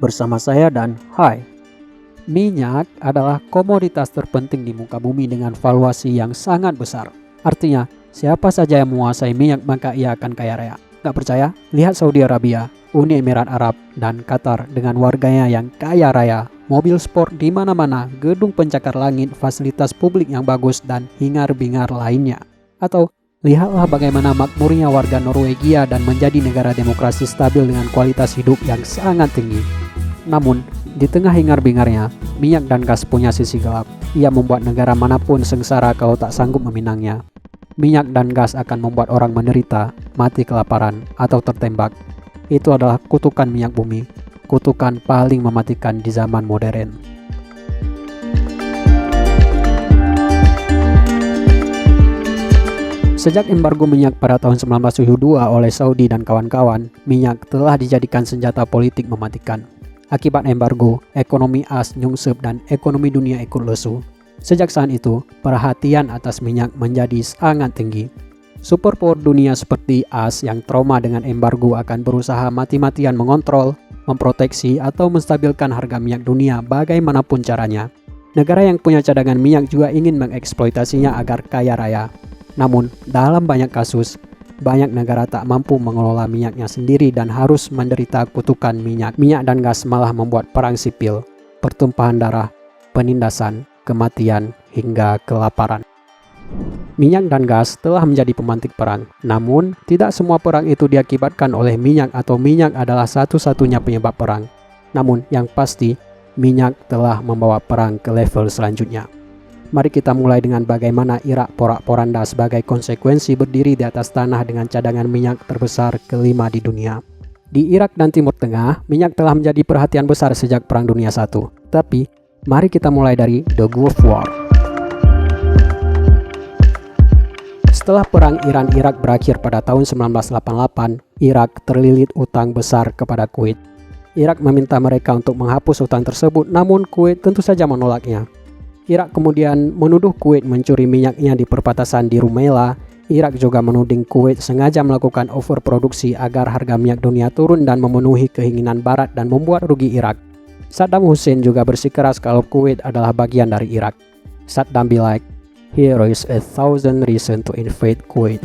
bersama saya dan Hai. Minyak adalah komoditas terpenting di muka bumi dengan valuasi yang sangat besar. Artinya, siapa saja yang menguasai minyak maka ia akan kaya raya. Gak percaya? Lihat Saudi Arabia, Uni Emirat Arab, dan Qatar dengan warganya yang kaya raya, mobil sport di mana-mana, gedung pencakar langit, fasilitas publik yang bagus, dan hingar-bingar lainnya. Atau lihatlah bagaimana makmurnya warga Norwegia dan menjadi negara demokrasi stabil dengan kualitas hidup yang sangat tinggi. Namun, di tengah hingar-bingarnya, minyak dan gas punya sisi gelap. Ia membuat negara manapun sengsara kalau tak sanggup meminangnya. Minyak dan gas akan membuat orang menderita, mati kelaparan, atau tertembak. Itu adalah kutukan minyak bumi, kutukan paling mematikan di zaman modern. Sejak embargo minyak pada tahun 1972 oleh Saudi dan kawan-kawan, minyak telah dijadikan senjata politik mematikan. Akibat embargo, ekonomi AS nyungsep dan ekonomi dunia ikut lesu. Sejak saat itu, perhatian atas minyak menjadi sangat tinggi. Superpower dunia seperti AS yang trauma dengan embargo akan berusaha mati-matian mengontrol, memproteksi, atau menstabilkan harga minyak dunia bagaimanapun caranya. Negara yang punya cadangan minyak juga ingin mengeksploitasinya agar kaya raya. Namun, dalam banyak kasus, banyak negara tak mampu mengelola minyaknya sendiri dan harus menderita kutukan minyak. Minyak dan gas malah membuat perang sipil, pertumpahan darah, penindasan, kematian, hingga kelaparan. Minyak dan gas telah menjadi pemantik perang. Namun, tidak semua perang itu diakibatkan oleh minyak atau minyak adalah satu-satunya penyebab perang. Namun, yang pasti, minyak telah membawa perang ke level selanjutnya. Mari kita mulai dengan bagaimana Irak porak-poranda sebagai konsekuensi berdiri di atas tanah dengan cadangan minyak terbesar kelima di dunia. Di Irak dan Timur Tengah, minyak telah menjadi perhatian besar sejak Perang Dunia I. Tapi, mari kita mulai dari The Gulf War. Setelah Perang Iran-Irak berakhir pada tahun 1988, Irak terlilit utang besar kepada Kuwait. Irak meminta mereka untuk menghapus utang tersebut, namun Kuwait tentu saja menolaknya. Irak kemudian menuduh Kuwait mencuri minyaknya di perbatasan di Rumaila. Irak juga menuding Kuwait sengaja melakukan overproduksi agar harga minyak dunia turun dan memenuhi keinginan Barat dan membuat rugi Irak. Saddam Hussein juga bersikeras kalau Kuwait adalah bagian dari Irak. Saddam be like, "Here is 1,000 reasons to invade Kuwait."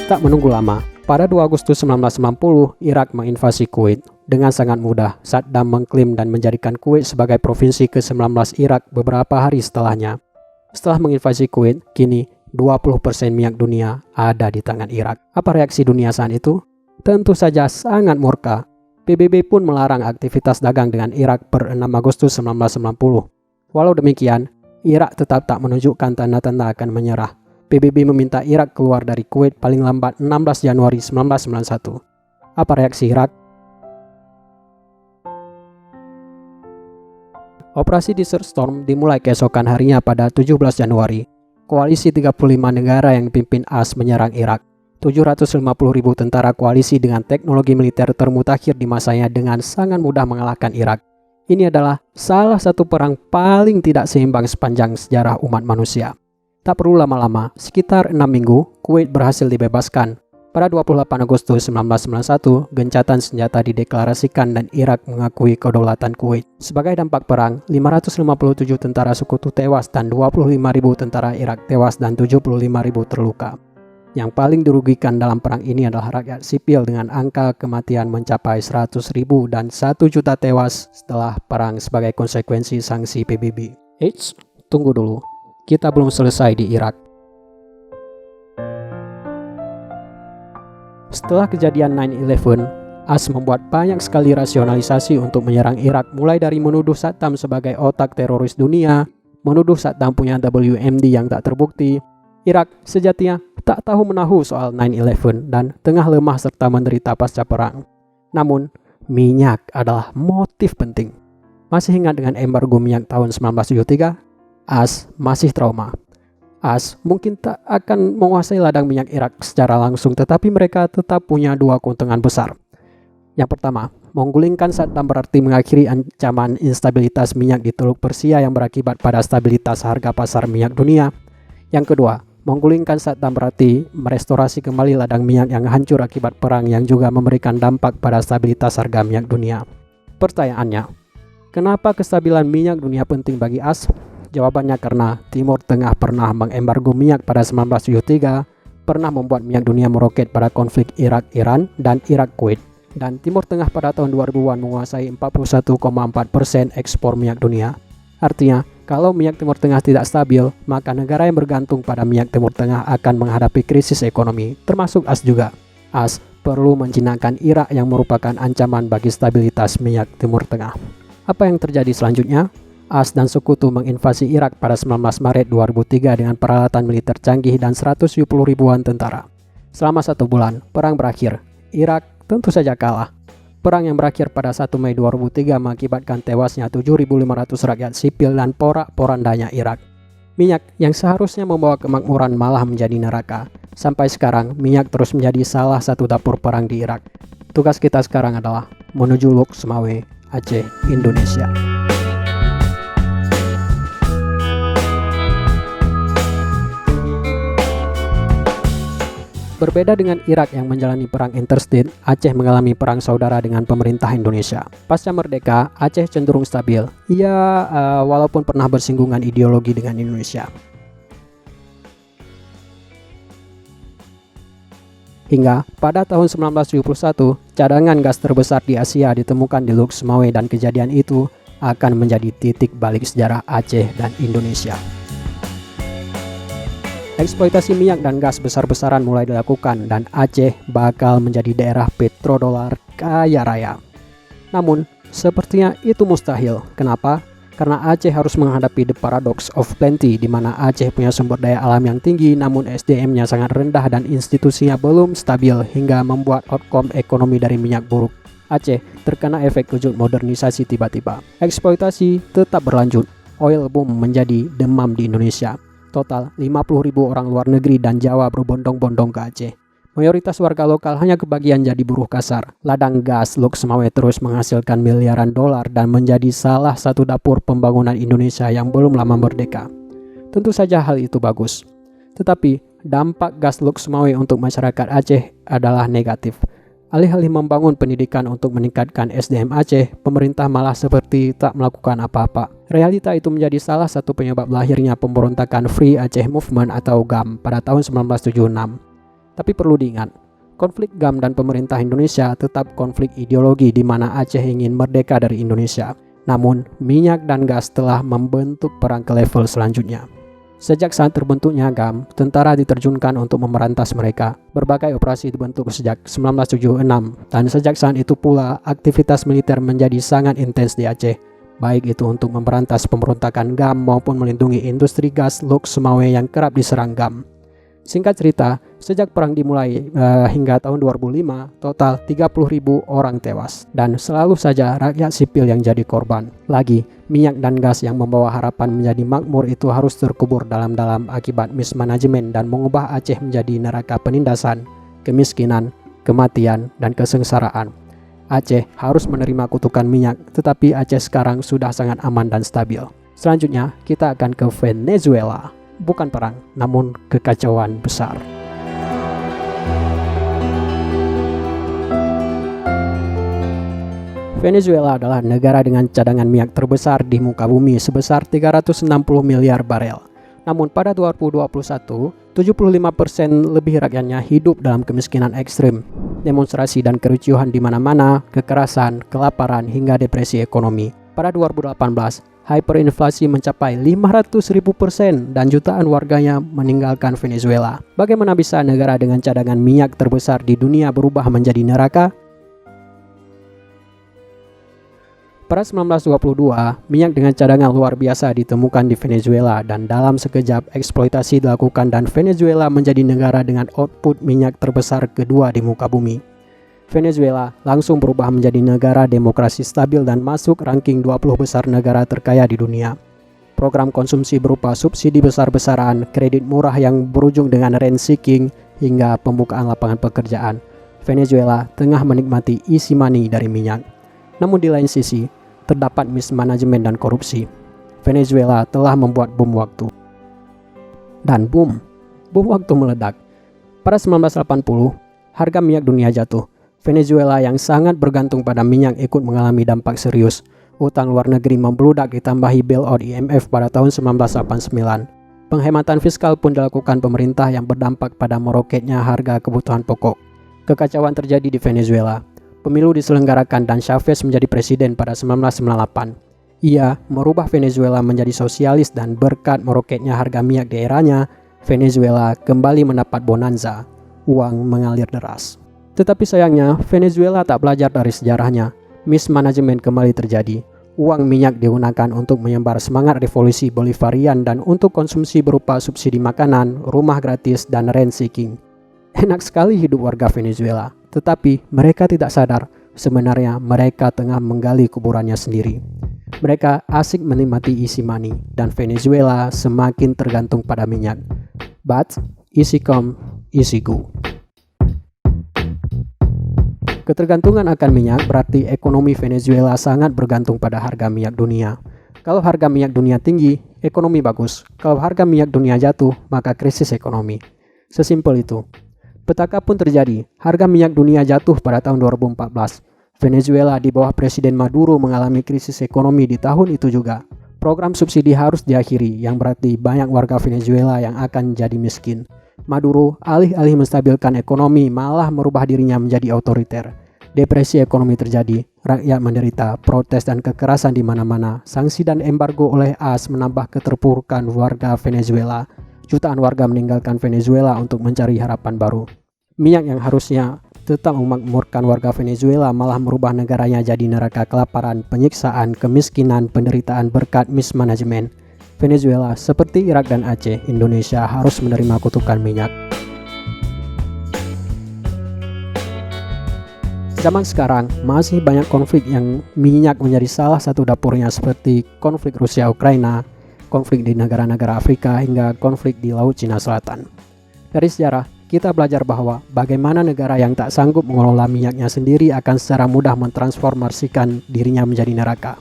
Tak menunggu lama, pada 2 Agustus 1990, Irak menginvasi Kuwait. Dengan sangat mudah, Saddam mengklaim dan menjadikan Kuwait sebagai provinsi ke-19 Irak beberapa hari setelahnya. Setelah menginvasi Kuwait, kini 20% minyak dunia ada di tangan Irak. Apa reaksi dunia saat itu? Tentu saja sangat murka. PBB pun melarang aktivitas dagang dengan Irak per 6 Agustus 1990. Walau demikian, Irak tetap tak menunjukkan tanda-tanda akan menyerah. PBB meminta Irak keluar dari Kuwait paling lambat 16 Januari 1991. Apa reaksi Irak? Operasi Desert Storm dimulai keesokan harinya pada 17 Januari. Koalisi 35 negara yang dipimpin AS menyerang Irak. 750.000 tentara koalisi dengan teknologi militer termutakhir di masanya dengan sangat mudah mengalahkan Irak. Ini adalah salah satu perang paling tidak seimbang sepanjang sejarah umat manusia. Tak perlu lama-lama, sekitar 6 minggu, Kuwait berhasil dibebaskan. Pada 28 Agustus 1991, gencatan senjata dideklarasikan dan Irak mengakui kedaulatan Kuwait. Sebagai dampak perang, 557 tentara sekutu tewas dan 25.000 tentara Irak tewas dan 75.000 terluka. Yang paling dirugikan dalam perang ini adalah rakyat sipil dengan angka kematian mencapai 100.000 dan 1 juta tewas setelah perang sebagai konsekuensi sanksi PBB. Eits, tunggu dulu. Kita belum selesai di Irak. Setelah kejadian 9/11, AS membuat banyak sekali rasionalisasi untuk menyerang Irak, mulai dari menuduh Saddam sebagai otak teroris dunia, menuduh Saddam punya WMD yang tak terbukti. Irak sejatinya tak tahu menahu soal 9/11 dan tengah lemah serta menderita pasca perang. Namun, minyak adalah motif penting. Masih ingat dengan embargo minyak tahun 1973? AS masih trauma. AS mungkin tak akan menguasai ladang minyak Irak secara langsung, tetapi mereka tetap punya dua keuntungan besar. Yang pertama, menggulingkan Saddam berarti mengakhiri ancaman instabilitas minyak di Teluk Persia yang berakibat pada stabilitas harga pasar minyak dunia. Yang kedua, Menggulingkan Saddam berarti merestorasi kembali ladang minyak yang hancur akibat perang yang juga memberikan dampak pada stabilitas harga minyak dunia. Pertanyaannya, kenapa kestabilan minyak dunia penting bagi AS? Jawabannya karena Timur Tengah pernah mengembargo minyak pada 1973, pernah membuat minyak dunia meroket pada konflik Irak-Iran dan Irak-Kuwait. Dan Timur Tengah pada tahun 2000-an menguasai 41,4% ekspor minyak dunia. Artinya, kalau minyak Timur Tengah tidak stabil, maka negara yang bergantung pada minyak Timur Tengah akan menghadapi krisis ekonomi, termasuk AS juga. AS perlu menjinakkan Irak yang merupakan ancaman bagi stabilitas minyak Timur Tengah. Apa yang terjadi selanjutnya? AS dan sekutu menginvasi Irak pada 19 Maret 2003 dengan peralatan militer canggih dan 170 ribuan tentara. Selama 1 bulan, perang berakhir. Irak tentu saja kalah. Perang yang berakhir pada 1 Mei 2003 mengakibatkan tewasnya 7.500 rakyat sipil dan porak-porandanya Irak. Minyak yang seharusnya membawa kemakmuran malah menjadi neraka. Sampai sekarang, minyak terus menjadi salah satu dapur perang di Irak. Tugas kita sekarang adalah menuju Lok Sumawe, Aceh, Indonesia. Berbeda dengan Irak yang menjalani perang interstate, Aceh mengalami perang saudara dengan pemerintah Indonesia. Pasca merdeka, Aceh cenderung stabil. Walaupun pernah bersinggungan ideologi dengan Indonesia. Hingga pada tahun 1971, cadangan gas terbesar di Asia ditemukan di Lok Sumawe dan kejadian itu akan menjadi titik balik sejarah Aceh dan Indonesia. Eksploitasi minyak dan gas besar-besaran mulai dilakukan dan Aceh bakal menjadi daerah petrodolar kaya raya. Namun, sepertinya itu mustahil. Kenapa? Karena Aceh harus menghadapi the paradox of plenty, di mana Aceh punya sumber daya alam yang tinggi namun SDM-nya sangat rendah dan institusinya belum stabil hingga membuat outcome ekonomi dari minyak buruk. Aceh terkena efek kejut modernisasi tiba-tiba. Eksploitasi tetap berlanjut. Oil boom menjadi demam di Indonesia. Total 50.000 orang luar negeri dan Jawa berbondong-bondong ke Aceh. Mayoritas warga lokal hanya kebagian jadi buruh kasar. Ladang gas Lok Sumawe terus menghasilkan miliaran dolar dan menjadi salah satu dapur pembangunan Indonesia yang belum lama merdeka. Tentu saja hal itu bagus. Tetapi dampak gas Lok Sumawe untuk masyarakat Aceh adalah negatif. Alih-alih membangun pendidikan untuk meningkatkan SDM Aceh, pemerintah malah seperti tak melakukan apa-apa. Realita itu menjadi salah satu penyebab lahirnya pemberontakan Free Aceh Movement atau GAM pada tahun 1976. Tapi perlu diingat, konflik GAM dan pemerintah Indonesia tetap konflik ideologi di mana Aceh ingin merdeka dari Indonesia. Namun, minyak dan gas telah membentuk perang ke level selanjutnya. Sejak saat terbentuknya GAM, tentara diterjunkan untuk memerantas mereka. Berbagai operasi dibentuk sejak 1976, dan sejak saat itu pula aktivitas militer menjadi sangat intens di Aceh, baik itu untuk memberantas pemberontakan GAM maupun melindungi industri gas Lok Sumawe yang kerap diserang GAM. Singkat cerita, sejak perang dimulai hingga tahun 2005, total 30.000 orang tewas. Dan selalu saja rakyat sipil yang jadi korban. Lagi, minyak dan gas yang membawa harapan menjadi makmur itu harus terkubur dalam-dalam akibat mismanagement dan mengubah Aceh menjadi neraka penindasan, kemiskinan, kematian, dan kesengsaraan. Aceh harus menerima kutukan minyak, tetapi Aceh sekarang sudah sangat aman dan stabil. Selanjutnya, kita akan ke Venezuela. Bukan perang, namun kekacauan besar. Venezuela adalah negara dengan cadangan minyak terbesar di muka bumi sebesar 360 miliar barel. Namun pada 2021, 75% lebih rakyatnya hidup dalam kemiskinan ekstrim. Demonstrasi dan kericuhan di mana-mana, kekerasan, kelaparan, hingga depresi ekonomi. Pada 2018, hyperinflasi mencapai 500.000% dan jutaan warganya meninggalkan Venezuela. Bagaimana bisa negara dengan cadangan minyak terbesar di dunia berubah menjadi neraka? Pada 1922, minyak dengan cadangan luar biasa ditemukan di Venezuela dan dalam sekejap eksploitasi dilakukan dan Venezuela menjadi negara dengan output minyak terbesar kedua di muka bumi. Venezuela langsung berubah menjadi negara demokrasi stabil dan masuk ranking 20 besar negara terkaya di dunia. Program konsumsi berupa subsidi besar-besaran, kredit murah yang berujung dengan rent seeking, hingga pembukaan lapangan pekerjaan. Venezuela tengah menikmati easy money dari minyak. Namun di lain sisi, terdapat mismanagement dan korupsi. Venezuela telah membuat bom waktu. Dan boom, Bom waktu meledak. Pada 1980, harga minyak dunia jatuh. Venezuela yang sangat bergantung pada minyak ikut mengalami dampak serius. Utang luar negeri membludak ditambahi bailout IMF pada tahun 1989. Penghematan fiskal pun dilakukan pemerintah yang berdampak pada meroketnya harga kebutuhan pokok. Kekacauan terjadi di Venezuela. Pemilu diselenggarakan dan Chavez menjadi presiden pada 1998. Ia merubah Venezuela menjadi sosialis dan berkat meroketnya harga minyak di eranya, Venezuela kembali mendapat bonanza. Uang mengalir deras. Tetapi sayangnya, Venezuela tak belajar dari sejarahnya. Mismanagement kembali terjadi. Uang minyak digunakan untuk menyebar semangat revolusi Bolivarian dan untuk konsumsi berupa subsidi makanan, rumah gratis, dan rent seeking. Enak sekali hidup warga Venezuela, tetapi mereka tidak sadar sebenarnya mereka tengah menggali kuburannya sendiri. Mereka asik menikmati easy money dan Venezuela semakin tergantung pada minyak. But easy come, easy go. Ketergantungan akan minyak berarti ekonomi Venezuela sangat bergantung pada harga minyak dunia. Kalau harga minyak dunia tinggi, ekonomi bagus. Kalau harga minyak dunia jatuh, maka krisis ekonomi. Sesimpel itu. Petaka pun terjadi. Harga minyak dunia jatuh pada tahun 2014. Venezuela di bawah Presiden Maduro mengalami krisis ekonomi di tahun itu juga. Program subsidi harus diakhiri, yang berarti banyak warga Venezuela yang akan jadi miskin. Maduro alih-alih menstabilkan ekonomi malah merubah dirinya menjadi otoriter. Depresi ekonomi terjadi, rakyat menderita, protes dan kekerasan di mana-mana. Sanksi dan embargo oleh AS menambah keterpurukan warga Venezuela. Jutaan warga meninggalkan Venezuela untuk mencari harapan baru. Minyak yang harusnya tetap memakmurkan warga Venezuela malah merubah negaranya jadi neraka kelaparan, penyiksaan, kemiskinan, penderitaan berkat mismanagement. Venezuela seperti Irak dan Aceh, Indonesia harus menerima kutukan minyak. Zaman sekarang masih banyak konflik yang minyak menjadi salah satu dapurnya seperti konflik Rusia-Ukraina, konflik di negara-negara Afrika hingga konflik di Laut Cina Selatan. Dari sejarah, kita belajar bahwa bagaimana negara yang tak sanggup mengelola minyaknya sendiri akan secara mudah mentransformasikan dirinya menjadi neraka.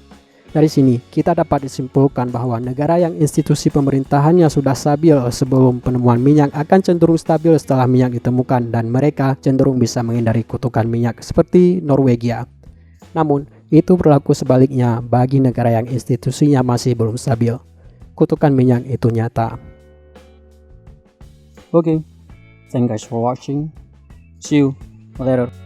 Dari sini, kita dapat disimpulkan bahwa negara yang institusi pemerintahannya sudah stabil sebelum penemuan minyak akan cenderung stabil setelah minyak ditemukan dan mereka cenderung bisa menghindari kutukan minyak seperti Norwegia. Namun, itu berlaku sebaliknya bagi negara yang institusinya masih belum stabil. Kutukan minyak itu nyata. Okay, thank you guys for watching. See you later.